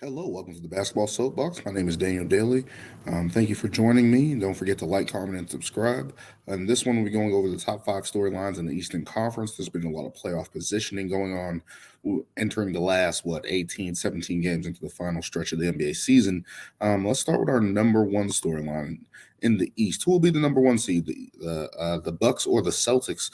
Hello, welcome to the Basketball Soapbox. My name is Daniel Daly. Thank you for joining me. Don't forget to like, comment, and subscribe. In this one, we're going over the top five storylines in the Eastern Conference. There's been a lot of playoff positioning going on, entering the last, 18, 17 games into the final stretch of the NBA season. Let's start with our number one storyline in the East. Who will be the number one seed, the Bucks or the Celtics?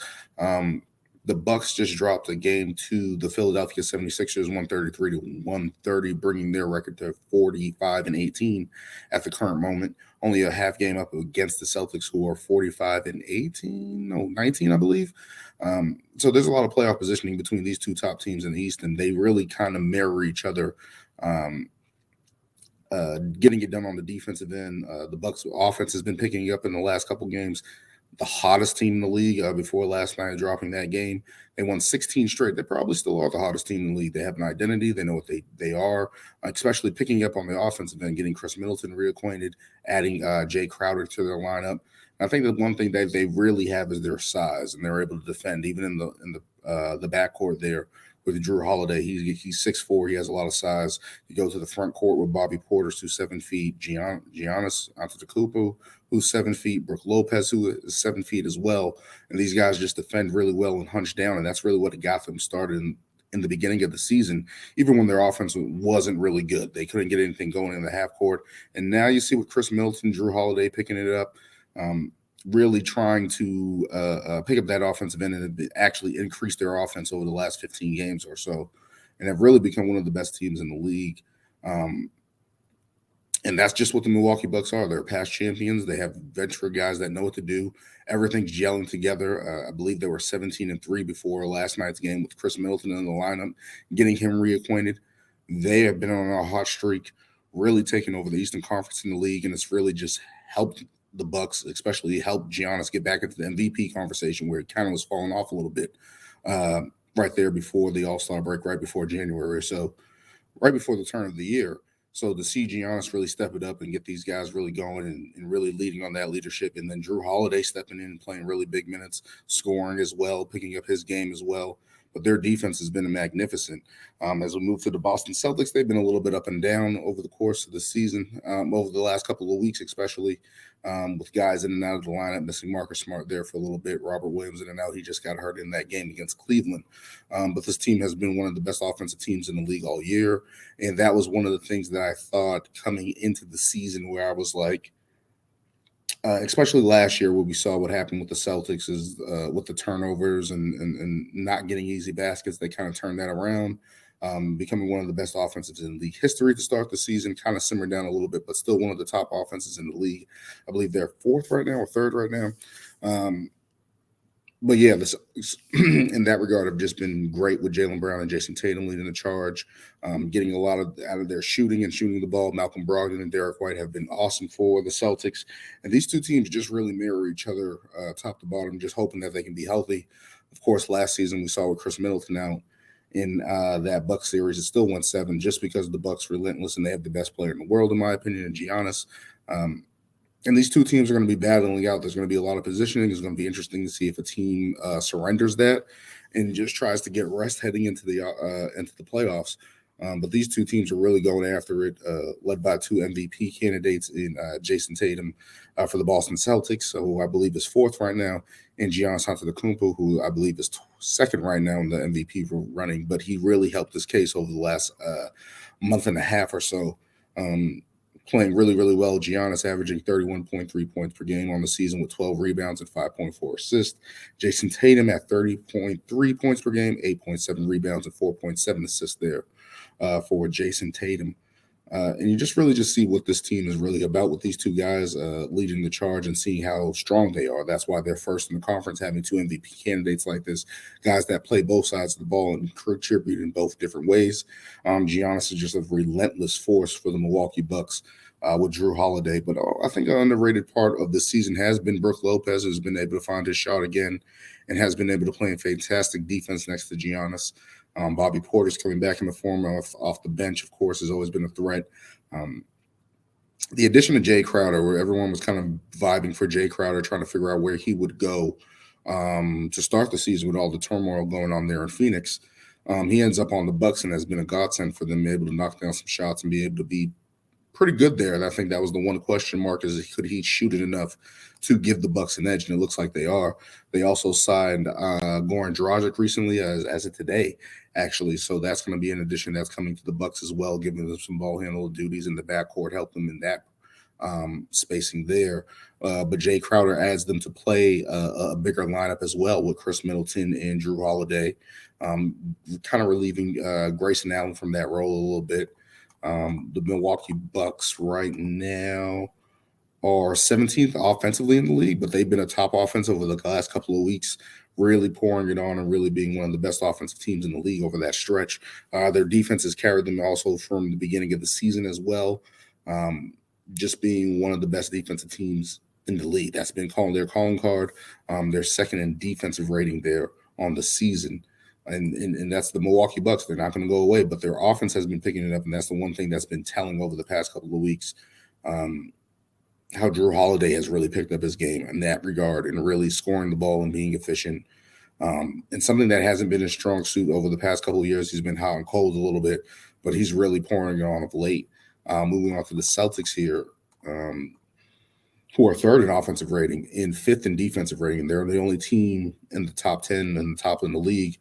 The Bucks just dropped a game to the Philadelphia 76ers 133 to 130, bringing their record to 45 and 18 at the current moment. Only a half game up against the Celtics, who are 45 and 18, no, 19, I believe. So there's a lot of playoff positioning between these two top teams in the East, and they really kind of mirror each other. Getting it done on the defensive end. The Bucks offense has been picking up in the last couple games. The hottest team in the league before last night dropping that game. They won 16 straight. They probably still are the hottest team in the league. They have an identity. They know what they are, especially picking up on the offensive end, getting Chris Middleton reacquainted, adding Jay Crowder to their lineup. I think the one thing that they really have is their size, and they're able to defend even in the backcourt there with Drew Holiday. He's 6'4". He has a lot of size. You go to the front court with Bobby Portis, who's 7 feet, Giannis Antetokounmpo, who's 7 feet, Brook Lopez, who is 7 feet as well. And these guys just defend really well and hunch down, and that's really what got them started in the beginning of the season, even when their offense wasn't really good. They couldn't get anything going in the half court. And now you see with Chris Middleton, Drew Holiday picking it up, really trying to pick up that offensive end and actually increase their offense over the last 15 games or so, and have really become one of the best teams in the league. And that's just what the Milwaukee Bucks are. They're past champions. They have veteran guys that know what to do. Everything's gelling together. I believe they were 17-3 before last night's game with Chris Middleton in the lineup, getting him reacquainted. They have been on a hot streak, really taking over the Eastern Conference in the league, and it's really just helped the Bucks, especially helped Giannis get back into the MVP conversation where it kind of was falling off a little bit right there before the All-Star break, right before January or so, right before the turn of the year. So to see Giannis really step it up and get these guys really going and really leading on that leadership, and then Drew Holiday stepping in and playing really big minutes, scoring as well, picking up his game as well. But their defense has been magnificent. As we move to the Boston Celtics, they've been a little bit up and down over the course of the season, over the last couple of weeks, especially with guys in and out of the lineup, missing Marcus Smart there for a little bit, Robert Williams in and out. He just got hurt in that game against Cleveland. But this team has been one of the best offensive teams in the league all year. And that was one of the things that I thought coming into the season where I was like, especially last year where we saw what happened with the Celtics is with the turnovers and not getting easy baskets, they kind of turned that around, becoming one of the best offenses in league history to start the season, kind of simmered down a little bit, but still one of the top offenses in the league. I believe they're fourth right now or third right now. But yeah, in that regard, have just been great with Jaylen Brown and Jason Tatum leading the charge, getting a lot out of their shooting and shooting the ball. Malcolm Brogdon and Derek White have been awesome for the Celtics, and these two teams just really mirror each other, top to bottom. Just hoping that they can be healthy. Of course, last season we saw with Chris Middleton out in that Bucks series, it still went 7 just because the Bucks relentless and they have the best player in the world, in my opinion, in Giannis. And these two teams are going to be battling out. There's going to be a lot of positioning. It's going to be interesting to see if a team surrenders that and just tries to get rest heading into the playoffs. But these two teams are really going after it, led by 2 MVP candidates in Jason Tatum for the Boston Celtics, who I believe is 4th right now, and Giannis Antetokounmpo, who I believe is 2nd right now in the MVP for running. But he really helped this case over the last month and a half or so. Playing really, really well. Giannis averaging 31.3 points per game on the season with 12 rebounds and 5.4 assists. Jason Tatum at 30.3 points per game, 8.7 rebounds and 4.7 assists there for Jason Tatum. And you just really just see what this team is really about with these two guys leading the charge and seeing how strong they are. That's why they're first in the conference, having 2 MVP candidates like this, guys that play both sides of the ball and contribute in both different ways. Giannis is just a relentless force for the Milwaukee Bucks with Drew Holiday. But I think an underrated part of this season has been Brook Lopez, who's been able to find his shot again and has been able to play in fantastic defense next to Giannis. Bobby Portis coming back in the form of off the bench, of course, has always been a threat. The addition of Jay Crowder, where everyone was kind of vibing for Jay Crowder, trying to figure out where he would go to start the season with all the turmoil going on there in Phoenix. He ends up on the Bucks and has been a godsend for them, able to knock down some shots and be able to be pretty good there. And I think that was the one question mark, is could he shoot it enough to give the Bucks an edge? And it looks like they are. They also signed Goran Dragic recently, as of today, actually. So that's going to be an addition that's coming to the Bucks as well, giving them some ball handle duties in the backcourt, help them in that spacing there. But Jay Crowder adds them to play a bigger lineup as well, with Chris Middleton and Drew Holiday, kind of relieving Grayson Allen from that role a little bit. The Milwaukee Bucks right now are 17th offensively in the league, but they've been a top offense over the last couple of weeks, really pouring it on and really being one of the best offensive teams in the league over that stretch. Their defense has carried them also from the beginning of the season as well, just being one of the best defensive teams in the league. That's been their calling card. They're second in defensive rating there on the season. And that's the Milwaukee Bucks. They're not going to go away, but their offense has been picking it up, and that's the one thing that's been telling over the past couple of weeks, how Drew Holiday has really picked up his game in that regard and really scoring the ball and being efficient. And something that hasn't been his strong suit over the past couple of years. He's been hot and cold a little bit, but he's really pouring it on of late. Moving on to the Celtics here, who are third in offensive rating and fifth in defensive rating. They're the only team in the top 10 and the top in the league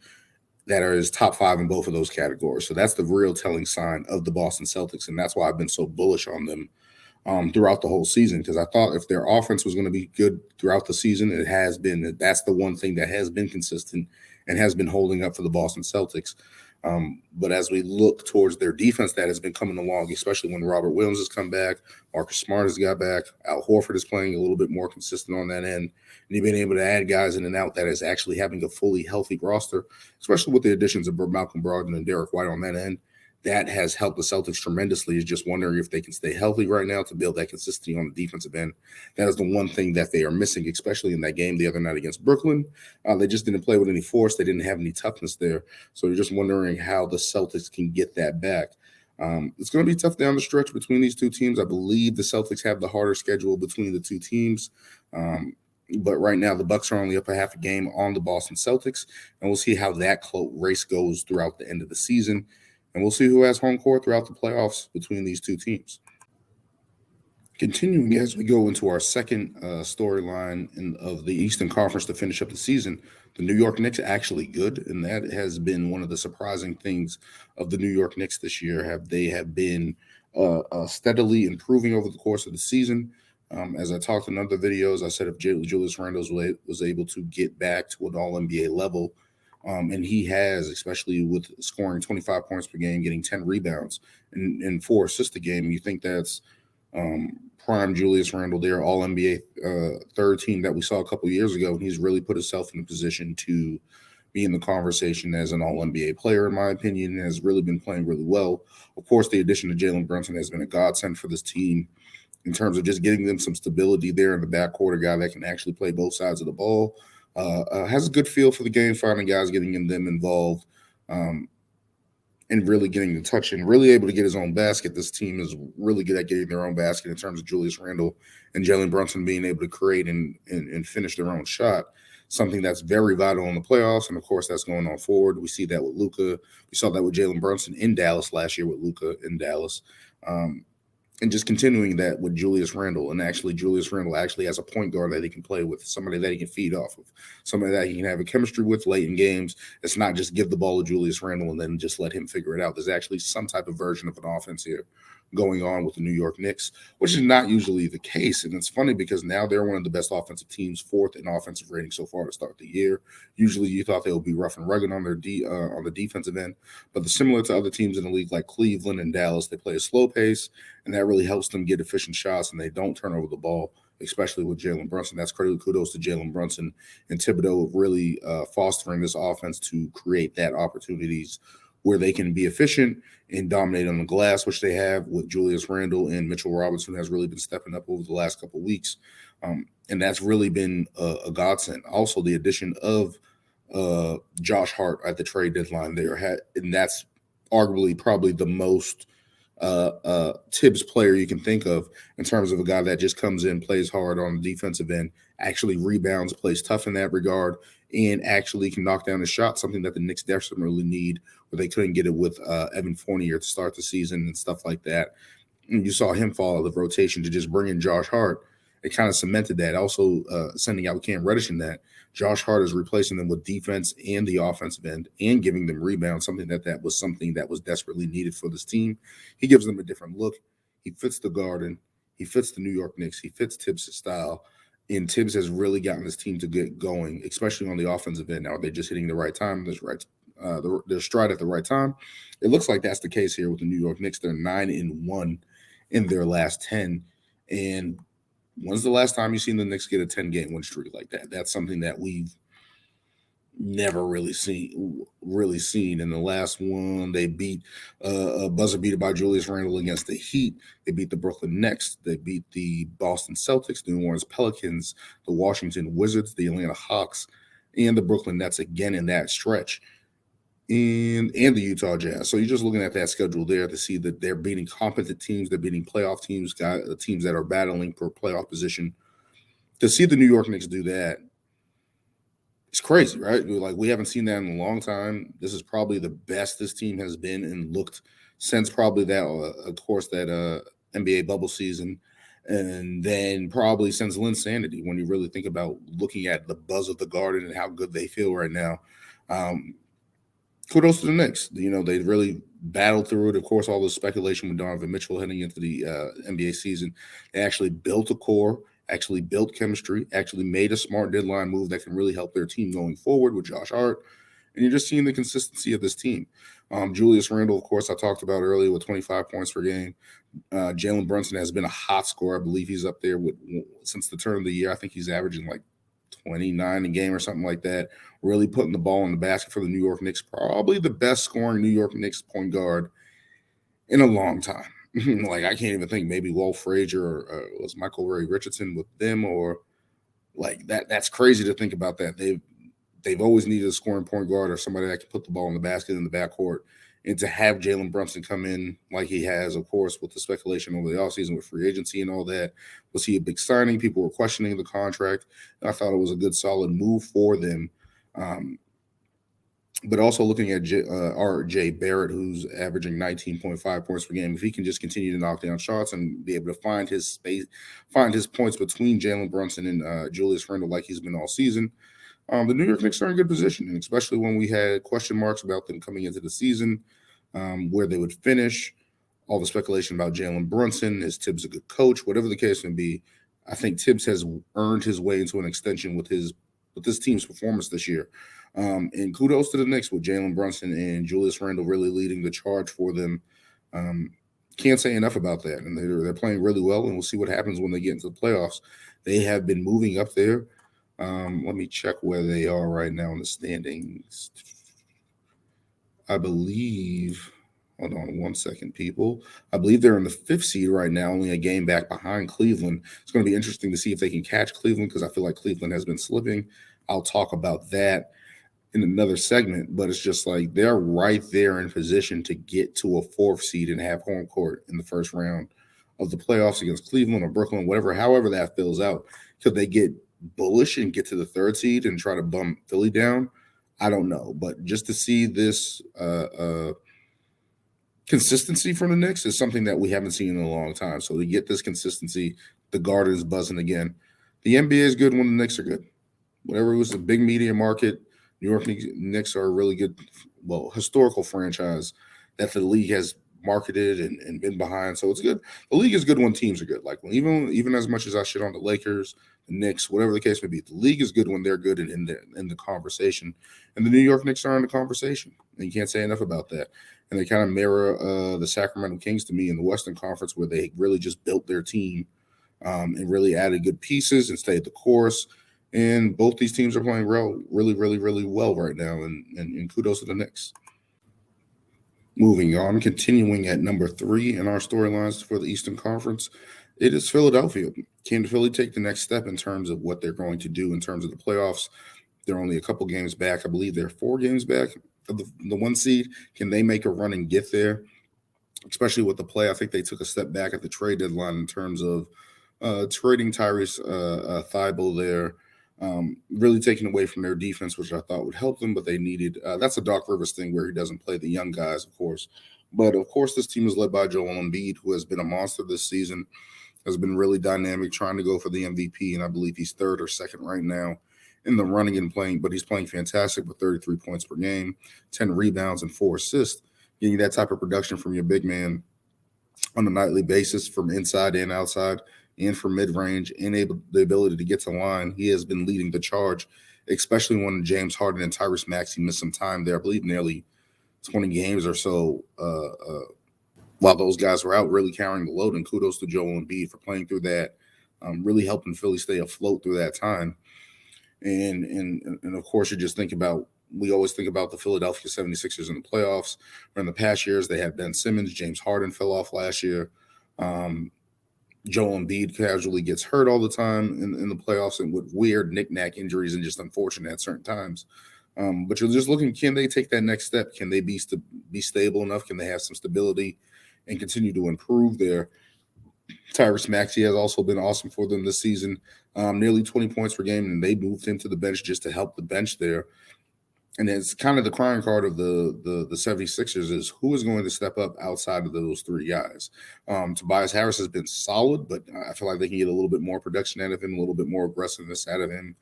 that is top 5 in both of those categories. So that's the real telling sign of the Boston Celtics, and that's why I've been so bullish on them throughout the whole season, because I thought if their offense was going to be good throughout the season, it has been. That's the one thing that has been consistent and has been holding up for the Boston Celtics. But as we look towards their defense, that has been coming along, especially when Robert Williams has come back, Marcus Smart has got back, Al Horford is playing a little bit more consistent on that end, and you've been able to add guys in and out that is actually having a fully healthy roster, especially with the additions of Malcolm Brogdon and Derek White on that end. That has helped the Celtics tremendously. Is just wondering if they can stay healthy right now to build that consistency on the defensive end. That is the one thing that they are missing, especially in that game the other night against Brooklyn. They just didn't play with any force. They didn't have any toughness there. So you're just wondering how the Celtics can get that back. It's going to be tough down the stretch between these two teams. I believe the Celtics have the harder schedule between the two teams. But right now, the Bucks are only up a half a game on the Boston Celtics, and we'll see how that race goes throughout the end of the season. And we'll see who has home court throughout the playoffs between these two teams. Continuing as we go into our second storyline of the Eastern Conference to finish up the season, the New York Knicks are actually good, and that has been one of the surprising things of the New York Knicks this year. They have been steadily improving over the course of the season. As I talked in other videos, I said if Julius Randle was able to get back to an All-NBA level, and he has, especially with scoring 25 points per game, getting 10 rebounds and 4 assists a game. You think that's prime Julius Randle there, All-NBA third team that we saw a couple of years ago. And he's really put himself in a position to be in the conversation as an All-NBA player, in my opinion, and has really been playing really well. Of course, the addition of Jalen Brunson has been a godsend for this team in terms of just getting them some stability there in the backcourt, a guy that can actually play both sides of the ball. Has a good feel for the game, finding guys, getting them involved, and really getting the touch and really able to get his own basket. This team is really good at getting their own basket in terms of Julius Randle and Jalen Brunson being able to create and finish their own shot, something that's very vital in the playoffs. And, of course, that's going on forward. We see that with Luka. We saw that with Jalen Brunson in Dallas last year with Luka in Dallas. And just continuing that with Julius Randle. And actually, Julius Randle actually has a point guard that he can play with, somebody that he can feed off of, somebody that he can have a chemistry with late in games. It's not just give the ball to Julius Randle and then just let him figure it out. There's actually some type of version of an offense here going on with the New York Knicks, which is not usually the case. And it's funny because now they're one of the best offensive teams, 4th in offensive rating so far to start the year. Usually you thought they would be rough and rugged on their on the defensive end, but they're similar to other teams in the league like Cleveland and Dallas. They play a slow pace, and that really helps them get efficient shots, and they don't turn over the ball, especially with Jalen Brunson. That's kudos to Jalen Brunson and Thibodeau really fostering this offense to create that opportunities where they can be efficient and dominate on the glass, which they have with Julius Randle and Mitchell Robinson has really been stepping up over the last couple of weeks. And that's really been a godsend. Also, the addition of Josh Hart at the trade deadline there, and that's arguably probably the most Tibbs player you can think of in terms of a guy that just comes in, plays hard on the defensive end, actually rebounds, plays tough in that regard, and actually can knock down a shot, something that the Knicks desperately need but they couldn't get it with Evan Fournier to start the season and stuff like that. And you saw him fall out of the rotation to just bring in Josh Hart. It kind of cemented that. Also, sending out Cam Reddish in that. Josh Hart is replacing them with defense and the offensive end and giving them rebounds, something that was desperately needed for this team. He gives them a different look. He fits the Garden. He fits the New York Knicks. He fits Tibbs' style. And Tibbs has really gotten this team to get going, especially on the offensive end. Now, are they just hitting the right time, their stride at the right time? It looks like that's the case here with the New York Knicks. They're 9-1 in their last 10. And when's the last time you've seen the Knicks get a 10-game win streak like that? That's something that we've never really seen. In the last one, they beat a buzzer beater by Julius Randle against the Heat. They beat the Brooklyn Nets. They beat the Boston Celtics, the New Orleans Pelicans, the Washington Wizards, the Atlanta Hawks, and the Brooklyn Nets again in that stretch. And the Utah Jazz. So you're just looking at that schedule there to see that they're beating competent teams, they're beating playoff teams, teams that are battling for playoff position. To see the New York Knicks do that, it's crazy, right? Like, we haven't seen that in a long time. This is probably the best this team has been and looked since probably that, of course, that NBA bubble season, and then probably since Linsanity, when you really think about looking at the buzz of the Garden and how good they feel right now. Kudos to the Knicks. They really battled through it. Of course, all the speculation with Donovan Mitchell heading into the NBA season. They actually built a core, actually built chemistry, actually made a smart deadline move that can really help their team going forward with Josh Hart. And you're just seeing the consistency of this team. Julius Randle, of course, I talked about earlier with 25 points per game. Jalen Brunson has been a hot scorer. I believe he's up there since the turn of the year. I think he's averaging like 29 a game or something like that, really putting the ball in the basket for the New York Knicks. Probably the best scoring New York Knicks point guard in a long time. Like, I can't even think maybe Walt Frazier or was Michael Ray Richardson with them, or like that. That's crazy to think about that. They've always needed a scoring point guard or somebody that can put the ball in the basket in the backcourt. And to have Jalen Brunson come in like he has, of course, with the speculation over the offseason with free agency and all that, was he a big signing? People were questioning the contract. And I thought it was a good, solid move for them. But also looking at R.J. Barrett, who's averaging 19.5 points per game, if he can just continue to knock down shots and be able to find his space, find his points between Jalen Brunson and Julius Randle like he's been all season, the New York Knicks are in good position, and especially when we had question marks about them coming into the season, where they would finish, all the speculation about Jalen Brunson, is Tibbs a good coach, whatever the case may be. I think Tibbs has earned his way into an extension with this team's performance this year. And kudos to the Knicks with Jalen Brunson and Julius Randle really leading the charge for them. Can't say enough about that. And they're playing really well, and we'll see what happens when they get into the playoffs. They have been moving up there. Let me check where they are right now in the standings. I believe, hold on one second, people. I believe they're in the 5th seed right now, only a game back behind Cleveland. It's going to be interesting to see if they can catch Cleveland, because I feel like Cleveland has been slipping. I'll talk about that in another segment, but it's just like they're right there in position to get to a 4th seed and have home court in the first round of the playoffs against Cleveland or Brooklyn, however that fills out. Could they get bullish and get to the 3rd seed and try to bump Philly down? I don't know, but just to see this consistency from the Knicks is something that we haven't seen in a long time. So to get this consistency, the Garden is buzzing again. The NBA is good when the Knicks are good. Whatever it was, a big media market, New York Knicks are a really good, historical franchise that the league has marketed and been behind. So it's good. The league is good when teams are good. Like, even as much as I shit on the Lakers, the Knicks, whatever the case may be, the league is good when they're good and in the conversation. And the New York Knicks are in the conversation. And you can't say enough about that. And they kind of mirror the Sacramento Kings to me in the Western Conference, where they really just built their team and really added good pieces and stayed the course. And both these teams are playing really, really, really well right now. And kudos to the Knicks. Moving on, continuing at number 3 in our storylines for the Eastern Conference, it is Philadelphia. Can Philly take the next step in terms of what they're going to do in terms of the playoffs? They're only a couple games back. I believe they're 4 games back of the 1 seed. Can they make a run and get there? Especially with the play, I think they took a step back at the trade deadline in terms of trading Tyrese Thibault there. really taking away from their defense, which I thought would help them, but they needed. That's a Doc Rivers thing where he doesn't play the young guys, of course. But of course, this team is led by Joel Embiid, who has been a monster this season, has been really dynamic, trying to go for the MVP, and I believe he's third or second right now in the running and playing, but he's playing fantastic with 33 points per game, 10 rebounds, and 4 assists. Getting that type of production from your big man on a nightly basis from inside and outside and from mid-range and the ability to get to line, he has been leading the charge, especially when James Harden and Tyrese Maxey missed some time there, I believe nearly 20 games or so while those guys were out, really carrying the load. And kudos to Joel Embiid for playing through that, really helping Philly stay afloat through that time. And of course, we always think about the Philadelphia 76ers in the playoffs. Or in the past years, they had Ben Simmons. James Harden fell off last year. Joel Embiid casually gets hurt all the time in the playoffs and with weird knick-knack injuries and just unfortunate at certain times. But you're just looking, can they take that next step? Can they be stable enough? Can they have some stability and continue to improve there? Tyrese Maxey has also been awesome for them this season, nearly 20 points per game, and they moved him to the bench just to help the bench there. And it's kind of the crying card of the 76ers is who is going to step up outside of those three guys. Tobias Harris has been solid, but I feel like they can get a little bit more production out of him, a little bit more aggressiveness out of him.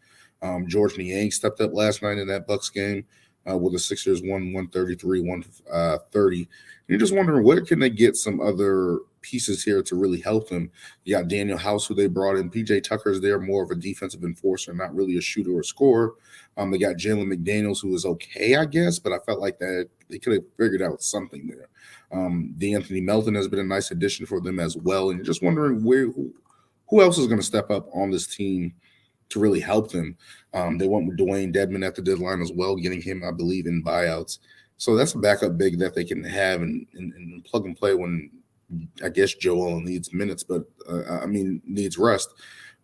George Niang stepped up last night in that Bucks game with the Sixers won 133, 130. And you're just wondering where can they get some other pieces here to really help them. You got Daniel House, who they brought in. PJ Tucker is there, more of a defensive enforcer, not really a shooter or scorer. They got Jalen McDaniels, who is okay, I guess, but I felt like that they could have figured out something there. D'Anthony Melton has been a nice addition for them as well. And you're just wondering who else is going to step up on this team to really help them. They went with Dwayne Dedmon at the deadline as well, getting him, I believe, in buyouts. So that's a backup big that they can have and plug and play when I guess Joel needs minutes, but needs rest.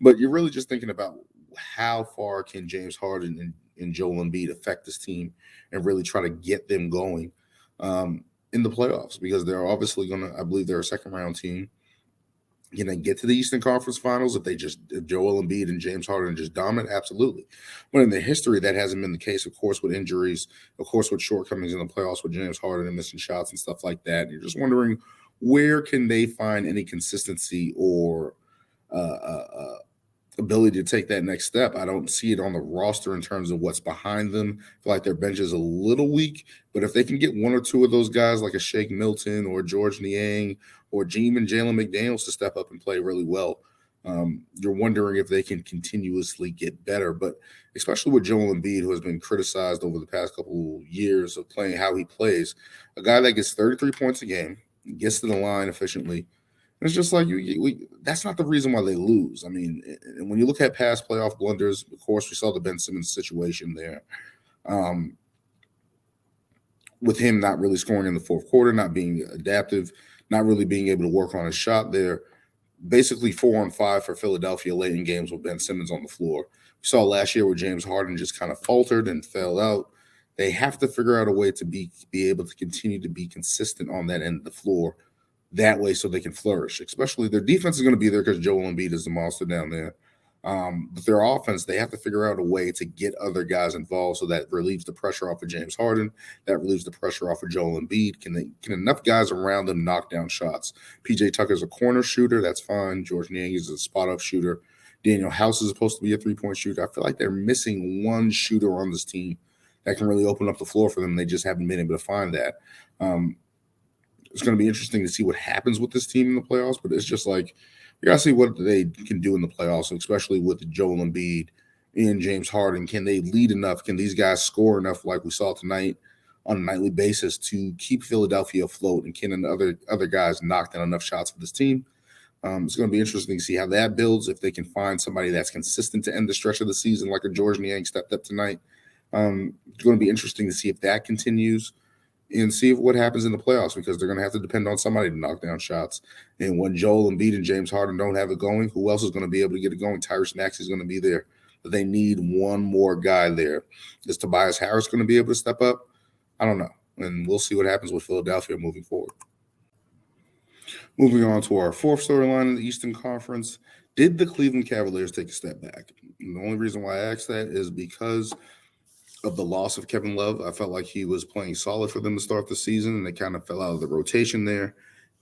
But you're really just thinking about how far can James Harden and Joel Embiid affect this team and really try to get them going in the playoffs, because they're obviously going to, I believe they're a second round team. Can they get to the Eastern Conference Finals if Joel Embiid and James Harden just dominate? Absolutely. But in their history, that hasn't been the case, of course, with injuries, of course, with shortcomings in the playoffs with James Harden and missing shots and stuff like that. And you're just wondering, where can they find any consistency or ability to take that next step? I don't see it on the roster in terms of what's behind them. I feel like their bench is a little weak, but if they can get one or two of those guys like a Shake Milton or George Niang or even Jalen McDaniels to step up and play really well, you're wondering if they can continuously get better. But especially with Joel Embiid, who has been criticized over the past couple years of playing how he plays, a guy that gets 33 points a game, gets to the line efficiently. It's just like that's not the reason why they lose. I mean, when you look at past playoff blunders, of course, we saw the Ben Simmons situation there. With him not really scoring in the fourth quarter, not being adaptive, not really being able to work on his shot there. Basically 4-on-5 for Philadelphia late in games with Ben Simmons on the floor. We saw last year where James Harden just kind of faltered and fell out. They have to figure out a way to be able to continue to be consistent on that end of the floor that way so they can flourish. Especially their defense is going to be there because Joel Embiid is the monster down there. But their offense, they have to figure out a way to get other guys involved so that relieves the pressure off of James Harden, that relieves the pressure off of Joel Embiid. Can enough guys around them knock down shots? PJ Tucker's a corner shooter, that's fine. George Niang is a spot-up shooter. Daniel House is supposed to be a three-point shooter. I feel like they're missing one shooter on this team that can really open up the floor for them. They just haven't been able to find that. It's going to be interesting to see what happens with this team in the playoffs, but it's just like you got to see what they can do in the playoffs, especially with Joel Embiid and James Harden. Can they lead enough? Can these guys score enough like we saw tonight on a nightly basis to keep Philadelphia afloat? And can other guys knock down enough shots for this team? It's going to be interesting to see how that builds, if they can find somebody that's consistent to end the stretch of the season like a George Niang stepped up tonight. It's going to be interesting to see if that continues and see what happens in the playoffs, because they're going to have to depend on somebody to knock down shots. And when Joel Embiid and James Harden don't have it going, who else is going to be able to get it going? Tyrese Maxey is going to be there. But they need one more guy there. Is Tobias Harris going to be able to step up? I don't know. And we'll see what happens with Philadelphia moving forward. Moving on to our fourth storyline in the Eastern Conference. Did the Cleveland Cavaliers take a step back? And the only reason why I asked that is because of the loss of Kevin Love. I felt like he was playing solid for them to start the season, and they kind of fell out of the rotation there.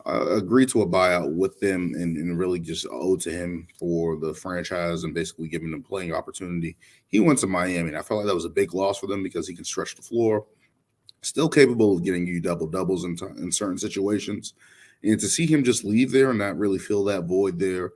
Agreed to a buyout with them and really just owed to him for the franchise and basically giving them playing opportunity. He went to Miami, and I felt like that was a big loss for them because he can stretch the floor, still capable of getting you double doubles in certain situations. And to see him just leave there and not really fill that void there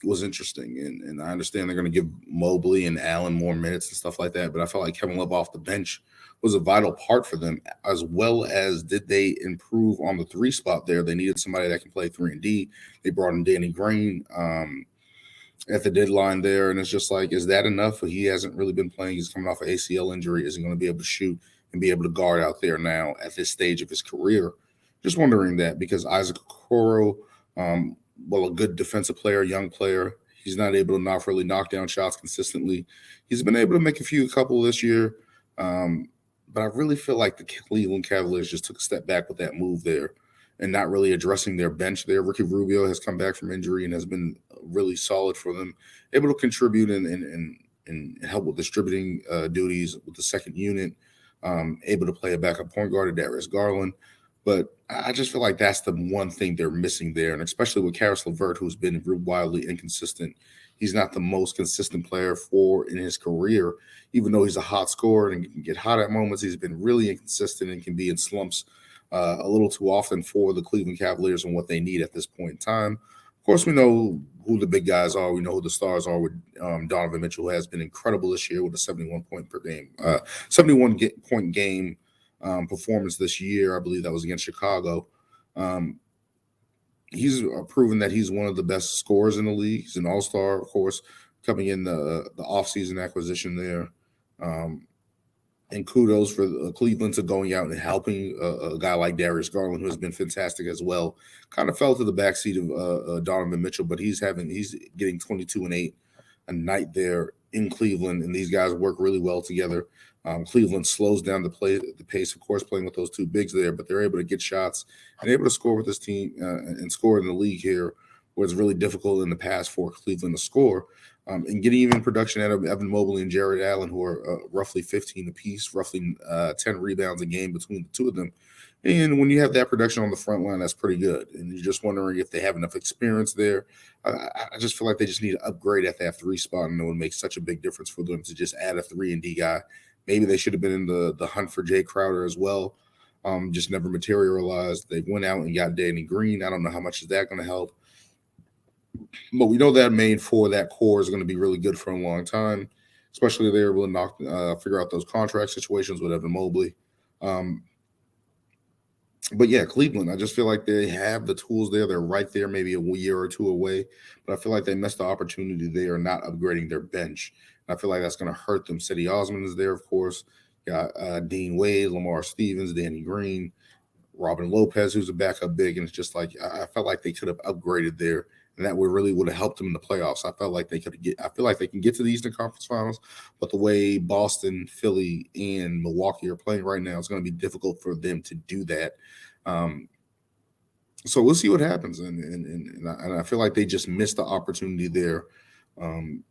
was interesting. And I understand they're going to give Mobley and Allen more minutes and stuff like that, but I felt like Kevin Love off the bench was a vital part for them, as well as did they improve on the three spot there. They needed somebody that can play 3 and D. They brought in Danny Green at the deadline there, and it's just like, is that enough? He hasn't really been playing. He's coming off an ACL injury. Isn't going to be able to shoot and be able to guard out there now at this stage of his career. Just wondering that because Isaac Okoro, a good defensive player, young player, he's not able to really knock down shots consistently. He's been able to make a couple this year, but I really feel like the Cleveland Cavaliers just took a step back with that move there and not really addressing their bench there. Ricky Rubio has come back from injury and has been really solid for them, able to contribute and help with distributing duties with the second unit, able to play a backup point guard, Darius Garland. But I just feel like that's the one thing they're missing there, and especially with Karis LeVert, who's been real wildly inconsistent. He's not the most consistent player in his career, even though he's a hot scorer and can get hot at moments. He's been really inconsistent and can be in slumps a little too often for the Cleveland Cavaliers and what they need at this point in time. Of course, we know who the big guys are. We know who the stars are with Donovan Mitchell, who has been incredible this year with a 71 point game performance this year. I believe that was against Chicago. He's proven that he's one of the best scorers in the league. He's an all-star, of course, coming in the offseason acquisition there. And kudos for Cleveland to going out and helping a guy like Darius Garland, who has been fantastic as well. Kind of fell to the backseat of Donovan Mitchell, but he's getting 22 and 8 a night there in Cleveland, and these guys work really well together. Cleveland slows down the pace, of course, playing with those two bigs there, but they're able to get shots and able to score with this team and score in the league here, where it's really difficult in the past for Cleveland to score. And getting even production out of Evan Mobley and Jared Allen, who are roughly 15 apiece, roughly 10 rebounds a game between the two of them. And when you have that production on the front line, that's pretty good. And you're just wondering if they have enough experience there. I just feel like they just need to upgrade at that 3 spot, and it would make such a big difference for them to just add a 3 and D guy. Maybe they should have been in the hunt for Jay Crowder as well. Just never materialized. They went out and got Danny Green. I don't know how much is that going to help. But we know that main 4, that core is going to be really good for a long time, especially if they're able to figure out those contract situations with Evan Mobley. But yeah, Cleveland, I just feel like they have the tools there. They're right there, maybe a year or two away. But I feel like they missed the opportunity. They are not upgrading their bench. I feel like that's going to hurt them. Cedi Osman is there, of course. Got Dean Wade, Lamar Stevens, Danny Green, Robin Lopez, who's a backup big. And it's just like I felt like they could have upgraded there, and that would have helped them in the playoffs. I felt like they can get to the Eastern Conference Finals, but the way Boston, Philly, and Milwaukee are playing right now, it's going to be difficult for them to do that. So we'll see what happens, and I feel like they just missed the opportunity there,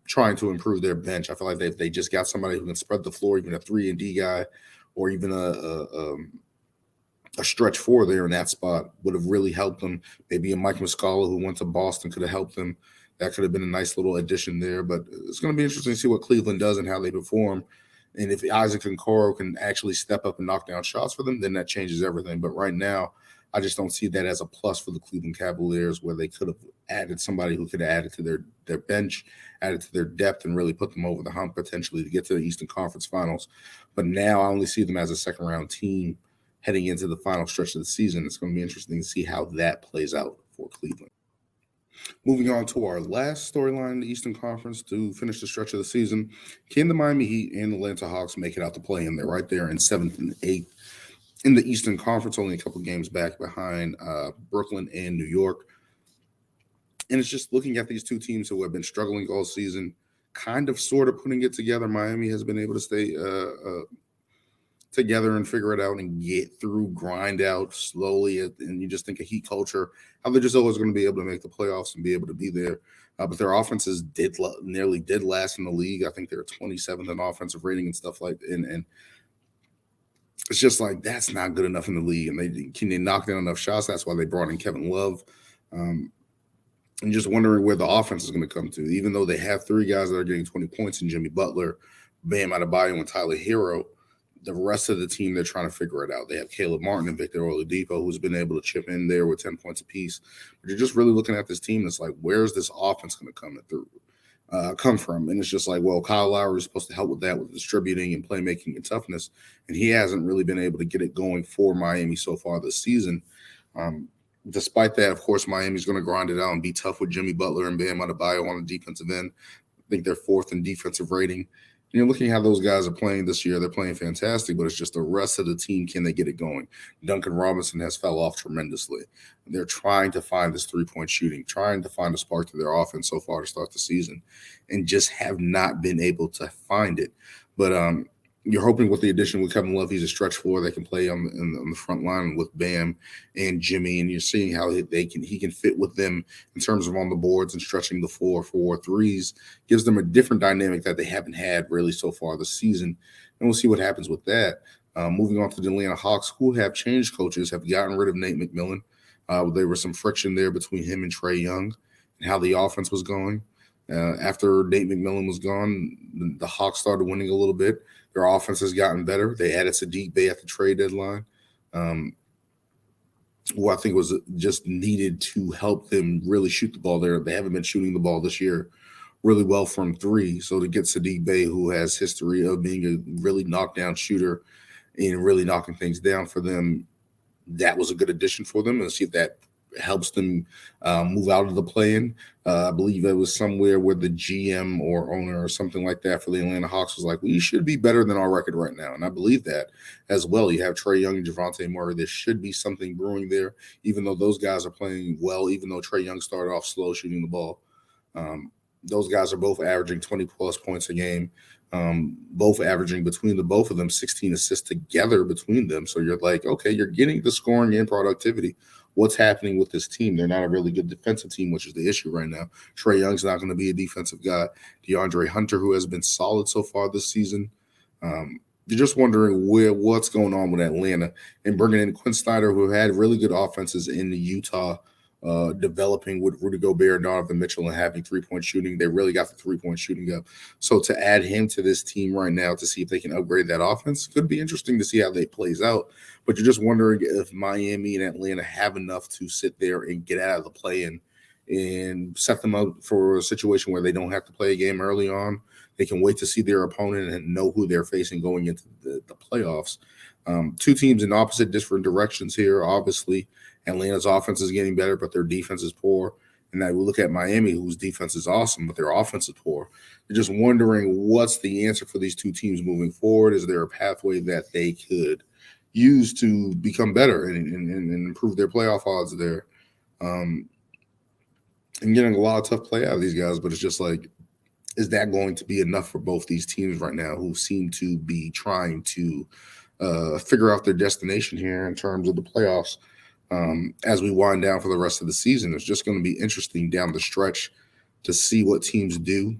trying to improve their bench. I feel like if they just got somebody who can spread the floor, even a 3 and D guy, or even a stretch 4 there in that spot would have really helped them. Maybe a Mike Muscala who went to Boston could have helped them. That could have been a nice little addition there. But it's going to be interesting to see what Cleveland does and how they perform. And if Isaac and Okoro can actually step up and knock down shots for them, then that changes everything. But right now, I just don't see that as a plus for the Cleveland Cavaliers, where they could have added somebody who could have added to their bench, added to their depth, and really put them over the hump potentially to get to the Eastern Conference Finals. But now I only see them as a second-round team heading into the final stretch of the season. It's going to be interesting to see how that plays out for Cleveland. Moving on to our last storyline in the Eastern Conference to finish the stretch of the season, can the Miami Heat and the Atlanta Hawks make it out to play in? They're right there in 7th and 8th in the Eastern Conference, only a couple games back behind Brooklyn and New York. And it's just looking at these two teams who have been struggling all season, kind of sort of putting it together. Miami has been able to together and figure it out and get through, grind out slowly. And you just think a Heat culture, how they're just always going to be able to make the playoffs and be able to be there. But their offenses nearly did last in the league. I think they're 27th in offensive rating and stuff like that. And it's just like that's not good enough in the league. And they knock down enough shots. That's why they brought in Kevin Love. And just wondering where the offense is going to come to. Even though they have three guys that are getting 20 points in Jimmy Butler, Bam Adebayo, and Tyler Hero, the rest of the team, they're trying to figure it out. They have Caleb Martin and Victor Oladipo, who's been able to chip in there with 10 points apiece. But you're just really looking at this team. It's like, where's this offense going to come from? And it's just like, well, Kyle Lowry is supposed to help with that, with distributing and playmaking and toughness. And he hasn't really been able to get it going for Miami so far this season. Despite that, of course, Miami's going to grind it out and be tough with Jimmy Butler and Bam Adebayo on the defensive end. I think they're fourth in defensive rating. And you're looking at how those guys are playing this year. They're playing fantastic, but it's just the rest of the team. Can they get it going? Duncan Robinson has fell off tremendously. They're trying to find this three-point shooting, trying to find a spark to their offense so far to start the season, and just have not been able to find it. But you're hoping with the addition with Kevin Love, he's a stretch four that can play on the front line with Bam and Jimmy, and you're seeing how he can fit with them in terms of on the boards and stretching the floor for threes. Gives them a different dynamic that they haven't had really so far this season, and we'll see what happens with that. Moving on to the Atlanta Hawks, who have changed coaches, have gotten rid of Nate McMillan. There was some friction there between him and Trae Young and how the offense was going. After Nate McMillan was gone, the Hawks started winning a little bit. Their offense has gotten better. They added Sadiq Bey at the trade deadline, who I think was just needed to help them really shoot the ball there. They haven't been shooting the ball this year really well from three. So to get Sadiq Bey, who has history of being a really knockdown shooter and really knocking things down for them, that was a good addition for them. And see if that helps them move out of the play-in. I believe it was somewhere where the GM or owner or something like that for the Atlanta Hawks was like, we should be better than our record right now. And I believe that as well. You have Trae Young and Javonte Murray. There should be something brewing there, even though those guys are playing well, even though Trae Young started off slow shooting the ball. Those guys are both averaging 20-plus points a game, both averaging between the both of them 16 assists together between them. So you're like, okay, you're getting the scoring and productivity. What's happening with this team? They're not a really good defensive team, which is the issue right now. Trae Young's not going to be a defensive guy. DeAndre Hunter, who has been solid so far this season. You're just wondering what's going on with Atlanta and bringing in Quinn Snyder, who had really good offenses in the Utah, developing with Rudy Gobert, Donovan Mitchell, and having three-point shooting. They really got the three-point shooting up. So to add him to this team right now to see if they can upgrade that offense could be interesting to see how that plays out. But you're just wondering if Miami and Atlanta have enough to sit there and get out of the play-in and set them up for a situation where they don't have to play a game early on. They can wait to see their opponent and know who they're facing going into the playoffs. Two teams in opposite different directions here. Obviously, Atlanta's offense is getting better, but their defense is poor. And now we look at Miami, whose defense is awesome, but their offense is poor. You're just wondering what's the answer for these two teams moving forward. Is there a pathway that they could use to become better and improve their playoff odds there? And getting a lot of tough play out of these guys, but it's just like, is that going to be enough for both these teams right now who seem to be trying to figure out their destination here in terms of the playoffs? As we wind down for the rest of the season, it's just going to be interesting down the stretch to see what teams do.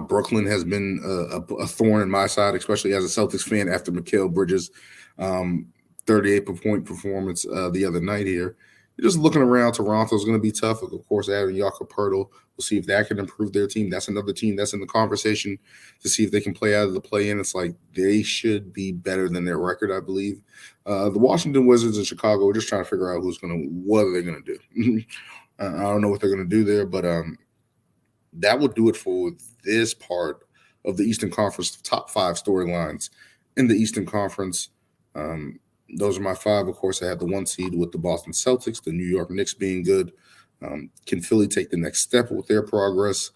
Brooklyn has been a thorn in my side, especially as a Celtics fan after Mikal Bridges' 38-point performance the other night here. You're just looking around. Toronto's going to be tough. Of course, adding Jakob Poeltl. We'll see if that can improve their team. That's another team that's in the conversation to see if they can play out of the play-in. It's like they should be better than their record, I believe. The Washington Wizards in Chicago, we're just trying to figure out what are they going to do. I don't know what they're going to do there, but that will do it for this part of the Eastern Conference, top 5 storylines in the Eastern Conference. Those are my 5. Of course, I had the 1 seed with the Boston Celtics, the New York Knicks being good. Can Philly take the next step with their progress?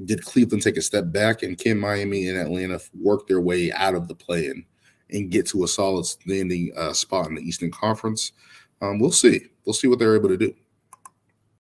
Did Cleveland take a step back? And can Miami and Atlanta work their way out of the play-in and get to a solid standing spot in the Eastern Conference? We'll see. We'll see what they're able to do.